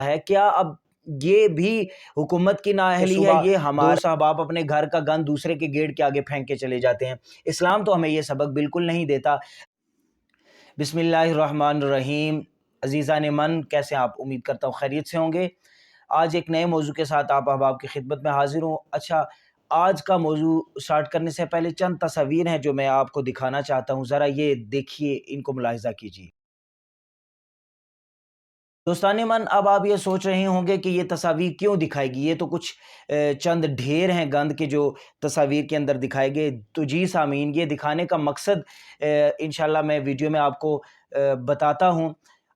ہے کیا اب یہ بھی حکومت کی نااہلی ہے؟ یہ ہمارے دوست احباب اپنے گھر کا گند دوسرے کے گیٹ کے آگے پھینک کے چلے جاتے ہیں۔ اسلام تو ہمیں یہ سبق بالکل نہیں دیتا۔ بسم اللہ الرحمن الرحیم۔ عزیزان من، کیسے آپ؟ امید کرتا ہوں خیریت سے ہوں گے۔ آج ایک نئے موضوع کے ساتھ آپ احباب کی خدمت میں حاضر ہوں۔ اچھا، آج کا موضوع سٹارٹ کرنے سے پہلے چند تصاویر ہیں جو میں آپ کو دکھانا چاہتا ہوں، ذرا یہ دیکھیے، ان کو ملاحظہ کیجیے۔ دوستان من، اب آپ یہ سوچ رہے ہوں گے کہ یہ تصاویر کیوں دکھائے گی، یہ تو کچھ چند ڈھیر ہیں گند کے جو تصاویر کے اندر دکھائے گئے۔ تو جی سامعین، یہ دکھانے کا مقصد انشاءاللہ میں ویڈیو میں آپ کو بتاتا ہوں۔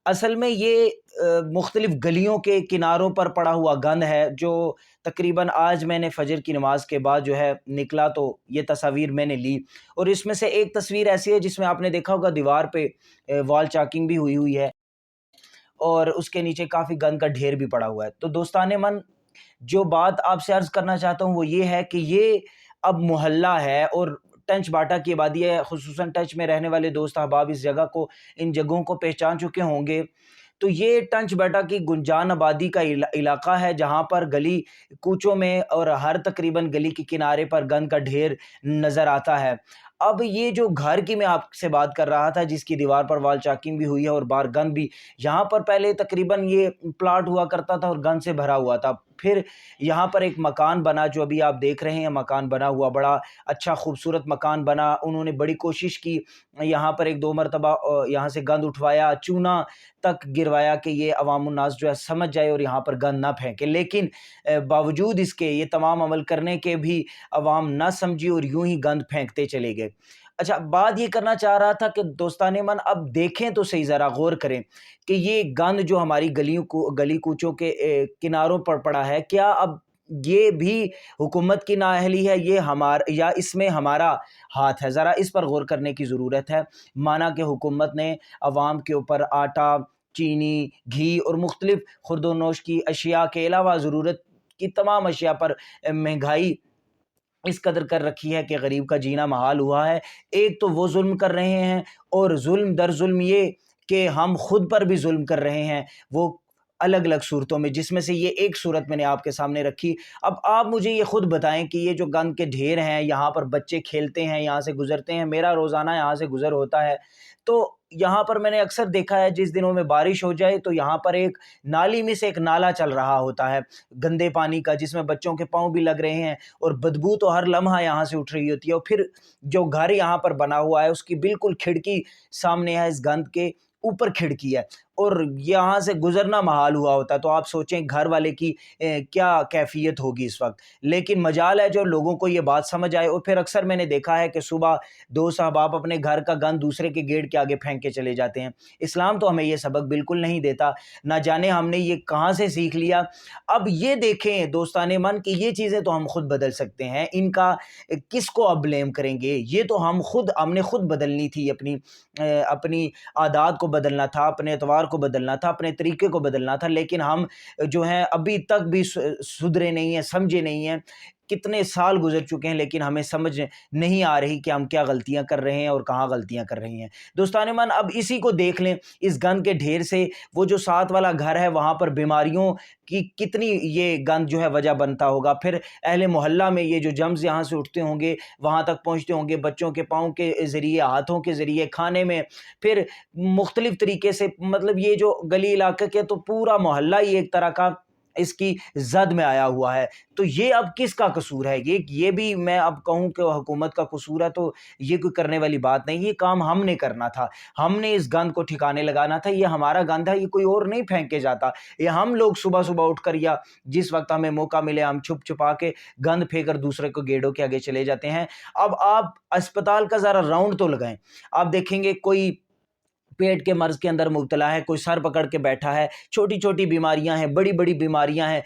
اصل میں یہ مختلف گلیوں کے کناروں پر پڑا ہوا گند ہے، جو تقریباً آج میں نے فجر کی نماز کے بعد جو ہے نکلا تو یہ تصاویر میں نے لی، اور اس میں سے ایک تصویر ایسی ہے جس میں آپ نے دیکھا ہوگا دیوار پہ وال چاکنگ بھی ہوئی ہے، اور اس کے نیچے کافی گند کا ڈھیر بھی پڑا ہوا ہے۔ تو دوستان من، جو بات آپ سے عرض کرنا چاہتا ہوں وہ یہ ہے کہ یہ اب محلہ ہے اور ٹنچ باٹا کی آبادی ہے، خصوصاً ٹنچ میں رہنے والے دوست احباب اس جگہ کو، ان جگہوں کو پہچان چکے ہوں گے۔ تو یہ ٹنچ باٹا کی گنجان آبادی کا علاقہ ہے، جہاں پر گلی کوچوں میں اور ہر تقریباً گلی کے کنارے پر گند کا ڈھیر نظر آتا ہے۔ اب یہ جو گھر کی میں آپ سے بات کر رہا تھا، جس کی دیوار پر وال چاکنگ بھی ہوئی ہے اور باہر گند بھی، یہاں پر پہلے تقریباً یہ پلاٹ ہوا کرتا تھا اور گند سے بھرا ہوا تھا۔ پھر یہاں پر ایک مکان بنا، جو ابھی آپ دیکھ رہے ہیں مکان بنا ہوا، بڑا اچھا خوبصورت مکان بنا۔ انہوں نے بڑی کوشش کی، یہاں پر ایک دو مرتبہ یہاں سے گند اٹھوایا، چونا تک گروایا کہ یہ عوام الناس جو ہے سمجھ جائے اور یہاں پر گند نہ پھینکے، لیکن باوجود اس کے یہ تمام عمل کرنے کے بھی عوام نہ سمجھی اور یوں ہی گند پھینکتے چلے گئے۔ اچھا، بات یہ کرنا چاہ رہا تھا کہ دوستان من، اب دیکھیں تو صحیح، ذرا غور کریں کہ یہ گند جو ہماری گلی کوچوں کے کناروں پر پڑا ہے، کیا اب یہ بھی حکومت کی نااہلی ہے؟ یہ یا اس میں ہمارا ہاتھ ہے؟ ذرا اس پر غور کرنے کی ضرورت ہے۔ مانا کہ حکومت نے عوام کے اوپر آٹا، چینی، گھی اور مختلف خورد و نوش کی اشیاء کے علاوہ ضرورت کی تمام اشیاء پر مہنگائی اس قدر کر رکھی ہے کہ غریب کا جینا محال ہوا ہے۔ ایک تو وہ ظلم کر رہے ہیں، اور ظلم در ظلم یہ کہ ہم خود پر بھی ظلم کر رہے ہیں، وہ الگ الگ صورتوں میں، جس میں سے یہ ایک صورت میں نے آپ کے سامنے رکھی۔ اب آپ مجھے یہ خود بتائیں کہ یہ جو گند کے ڈھیر ہیں، یہاں پر بچے کھیلتے ہیں، یہاں سے گزرتے ہیں، میرا روزانہ یہاں سے گزر ہوتا ہے، تو یہاں پر میں نے اکثر دیکھا ہے جس دنوں میں بارش ہو جائے تو یہاں پر ایک نالی میں سے ایک نالا چل رہا ہوتا ہے گندے پانی کا، جس میں بچوں کے پاؤں بھی لگ رہے ہیں، اور بدبو تو ہر لمحہ یہاں سے اٹھ رہی ہوتی ہے۔ اور پھر جو گھر یہاں پر بنا ہوا ہے، اس کی بالکل کھڑکی سامنے ہے، اس گند کے اوپر کھڑکی ہے، اور یہاں سے گزرنا محال ہوا ہوتا ہے۔ تو آپ سوچیں گھر والے کی کیا کیفیت ہوگی اس وقت۔ لیکن مجال ہے جو لوگوں کو یہ بات سمجھ آئے۔ اور پھر اکثر میں نے دیکھا ہے کہ صبح دو احباب اپنے گھر کا گند دوسرے کے گیٹ کے آگے پھینک کے چلے جاتے ہیں۔ اسلام تو ہمیں یہ سبق بالکل نہیں دیتا، نہ جانے ہم نے یہ کہاں سے سیکھ لیا۔ اب یہ دیکھیں دوستان من کہ یہ چیزیں تو ہم خود بدل سکتے ہیں، ان کا کس کو اب بلیم کریں گے؟ یہ تو ہم نے خود بدلنی تھی، اپنی عادات کو بدلنا تھا، اپنے اعتبار کو بدلنا تھا، اپنے طریقے کو بدلنا تھا، لیکن ہم جو ہیں ابھی تک بھی سدھرے نہیں ہیں، سمجھے نہیں ہیں۔ کتنے سال گزر چکے ہیں لیکن ہمیں سمجھ نہیں آ رہی کہ ہم کیا غلطیاں کر رہے ہیں اور کہاں غلطیاں کر رہے ہیں۔ دوستان من، اب اسی کو دیکھ لیں، اس گند کے ڈھیر سے وہ جو ساتھ والا گھر ہے، وہاں پر بیماریوں کی کتنی یہ گند جو ہے وجہ بنتا ہوگا۔ پھر اہل محلہ میں یہ جو جمز یہاں سے اٹھتے ہوں گے، وہاں تک پہنچتے ہوں گے، بچوں کے پاؤں کے ذریعے، ہاتھوں کے ذریعے، کھانے میں، پھر مختلف طریقے سے، مطلب یہ جو گلی علاقے کے تو پورا محلہ ہی ایک طرح کا اس کی زد میں آیا ہوا ہے۔ تو یہ اب کس کا قصور ہے؟ یہ بھی میں اب کہوں کہ حکومت کا قصور ہے تو یہ کوئی کرنے والی بات نہیں۔ یہ کام ہم نے کرنا تھا، ہم نے اس گند کو ٹھکانے لگانا تھا۔ یہ ہمارا گند ہے، یہ کوئی اور نہیں پھینک کے جاتا۔ یہ ہم لوگ صبح صبح اٹھ کر یا جس وقت ہمیں موقع ملے ہم چھپ چھپا کے گند پھینک کر دوسرے کو گیڑوں کے آگے چلے جاتے ہیں۔ اب آپ اسپتال کا ذرا راؤنڈ تو لگائیں، آپ دیکھیں گے کوئی پیٹ کے مرض کے اندر مبتلا ہے، کوئی سر پکڑ کے بیٹھا ہے، چھوٹی چھوٹی بیماریاں ہیں، بڑی بڑی بیماریاں ہیں،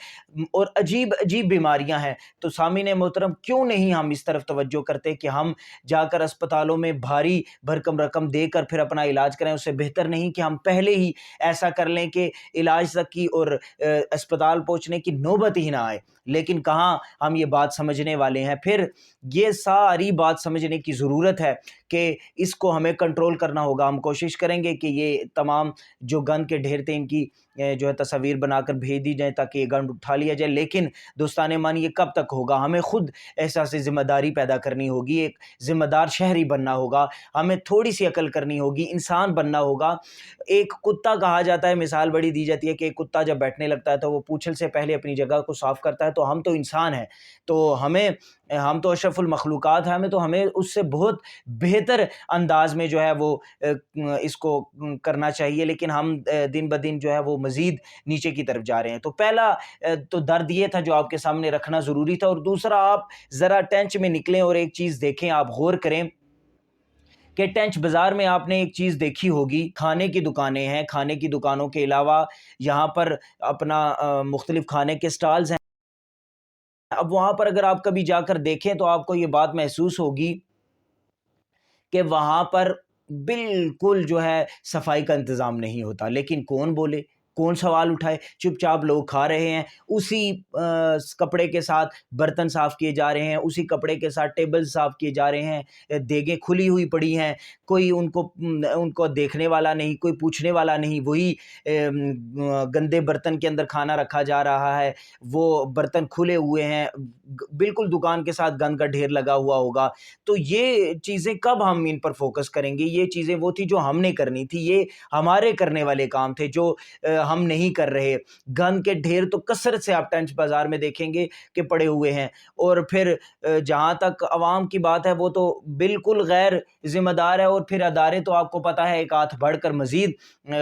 اور عجیب عجیب بیماریاں ہیں۔ تو سامعین محترم، کیوں نہیں ہم اس طرف توجہ کرتے کہ ہم جا کر اسپتالوں میں بھاری بھرکم رقم دے کر پھر اپنا علاج کریں؟ اس سے بہتر نہیں کہ ہم پہلے ہی ایسا کر لیں کہ علاج تک کی اور اسپتال پہنچنے کی نوبت ہی نہ آئے۔ لیکن کہاں ہم یہ بات سمجھنے والے ہیں۔ پھر یہ ساری بات سمجھنے کی ضرورت ہے کہ اس کو ہمیں کنٹرول کرنا ہوگا۔ ہم کوشش کریں گے کہ یہ تمام جو گند کے ڈھیر تھے ان کی جو ہے تصاویر بنا کر بھیج دی جائیں تاکہ یہ گند اٹھا لیا جائے، لیکن دوستان من یہ کب تک ہوگا؟ ہمیں خود احساس ذمہ داری پیدا کرنی ہوگی، ایک ذمہ دار شہری بننا ہوگا، ہمیں تھوڑی سی عقل کرنی ہوگی، انسان بننا ہوگا۔ ایک کتا کہا جاتا ہے، مثال بڑی دی جاتی ہے کہ ایک کتا جب بیٹھنے لگتا ہے تو وہ پونچھل سے پہلے اپنی جگہ کو صاف کرتا ہے، تو ہم تو انسان ہیں، تو ہم تو اشرف المخلوقات ہیں، ہمیں اس سے بہت بہتر انداز میں جو ہے وہ اس کو کرنا چاہیے، لیکن ہم دن بدن جو ہے وہ مزید نیچے کی طرف جا رہے ہیں۔ تو پہلا تو درد یہ تھا جو آپ کے سامنے رکھنا ضروری تھا، اور دوسرا آپ ذرا ٹینچ میں نکلیں اور ایک چیز دیکھیں، آپ غور کریں کہ ٹینچ بازار میں آپ نے ایک چیز دیکھی ہوگی، کھانے کی دکانیں ہیں، کھانے کی دکانوں کے علاوہ یہاں پر اپنا مختلف کھانے کے سٹالز ہیں۔ اب وہاں پر اگر آپ کبھی جا کر دیکھیں تو آپ کو یہ بات محسوس ہوگی کہ وہاں پر بالکل جو ہے صفائی کا انتظام نہیں ہوتا، لیکن کون بولے، کون سوال اٹھائے؟ چپ چاپ لوگ کھا رہے ہیں، اسی کپڑے کے ساتھ برتن صاف کیے جا رہے ہیں، اسی کپڑے کے ساتھ ٹیبل صاف کیے جا رہے ہیں، دیگیں کھلی ہوئی پڑی ہیں، کوئی ان کو دیکھنے والا نہیں، کوئی پوچھنے والا نہیں، وہی گندے برتن کے اندر کھانا رکھا جا رہا ہے، وہ برتن کھلے ہوئے ہیں، بالکل دکان کے ساتھ گند کا ڈھیر لگا ہوا ہوگا۔ تو یہ چیزیں کب ہم ان پر فوکس کریں گے؟ یہ چیزیں وہ تھی جو ہم نے کرنی تھی، یہ ہمارے کرنے والے کام تھے جو ہم نہیں کر رہے۔ گند کے ڈھیر تو کثرت سے آپ ٹنچ بازار میں دیکھیں گے کہ پڑے ہوئے ہیں، اور پھر جہاں تک عوام کی بات ہے وہ تو بالکل غیر ذمہ دار ہے، اور پھر ادارے تو آپ کو پتہ ہے ایک ہاتھ بڑھ کر مزید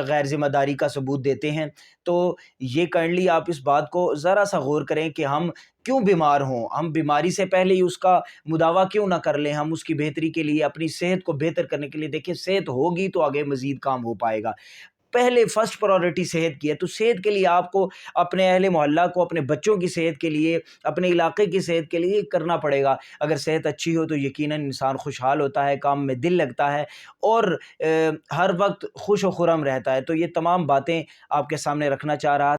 غیر ذمہ داری کا ثبوت دیتے ہیں۔ تو یہ کائنڈلی آپ اس بات کو ذرا سا غور کریں کہ ہم کیوں بیمار ہوں، ہم بیماری سے پہلے ہی اس کا مداوع کیوں نہ کر لیں، ہم اس کی بہتری کے لیے، اپنی صحت کو بہتر کرنے کے لیے، دیکھیں صحت ہوگی تو آگے مزید کام ہو پائے گا۔ پہلے فرسٹ پرائورٹی صحت کی ہے، تو صحت کے لیے آپ کو اپنے اہل محلہ کو، اپنے بچوں کی صحت کے لیے، اپنے علاقے کی صحت کے لیے کرنا پڑے گا۔ اگر صحت اچھی ہو تو یقیناً انسان خوشحال ہوتا ہے، کام میں دل لگتا ہے، اور ہر وقت خوش و خرم رہتا ہے۔ تو یہ تمام باتیں آپ کے سامنے رکھنا چاہ رہا